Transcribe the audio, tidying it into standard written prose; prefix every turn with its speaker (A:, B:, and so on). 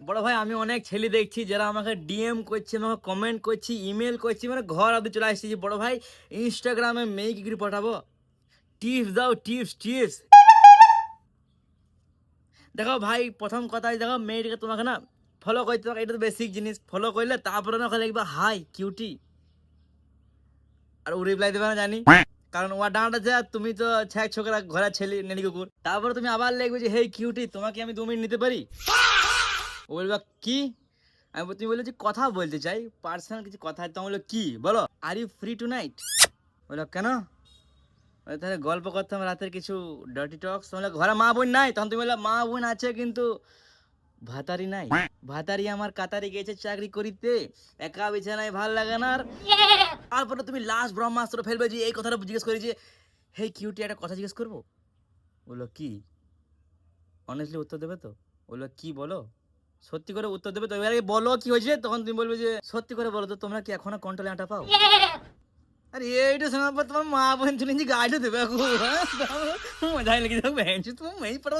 A: বড় ভাই আমি অনেক ছেলে দেখছি যারা আমাকে ডিএম করছে, আমাকে কমেন্ট করছি, ইমেল করছি, মানে ঘর অবধি চলে আসছি যে বড় ভাই ইনস্টাগ্রামে মেয়ে কি করে পাঠাবো, টিপস দাও, টিপস টিপস। দেখো ভাই প্রথম কথাই দেখো মেয়েটিকে তোমাকে না ফলো করতে হবে, এটা তো বেসিক জিনিস। ফলো করলে তারপরে না লিখবা হাই কিউটি, আর ও রিপ্লাই দেবে না জানি, কারণ ওর ডাঁটা আছে আর তুমি তো ছ্যাক ছোকরা ঘরের ছেলে নেনি কুকুর। তারপরে তুমি আবার লিখবে যে হেই কিউটি তোমাকে আমি 2 মিনিট নিতে পারি। ও বলবা কি, তুমি বললো যে কথা বলতে চাই, পার্সোনাল কিছু কথা। তোমার বললো কি বলো, are you free tonight? বললো কেন? বলে, তাহলে গল্প করতাম রাতের কিছু ডার্টি টক্স। তোমার ঘরে মা বোন নাই? তখন তুমি বললো মা বোন আছে কিন্তু ভাতারি নাই। ভাতারি আমার কাতারি গেছে চাকরি করিতে, একা বিছানায় ভাল লাগে না। আর তারপরে তুমি লাস্ট ব্রহ্মাস্ত্র ফেলবে যে এই কথাটা জিজ্ঞেস করি যে হে কিউটি একটা কথা জিজ্ঞেস করবো। বললো কি? অনেস্টলি উত্তর দেবে তো? বললো কি বলো, সত্যি করে উত্তর দেবে তো? এবারে বলো কি হয়েছে, তখন তুমি বলবে যে সত্যি করে বলো তো তোমরা কি এখনো কন্ট্রোলে আটা পাও? আরে এইটা শোনার পর তোমার মা বোন চলে যে গাইডও দেবে, মজাই লেগে যাবে। তোমার মেয়ে পড়া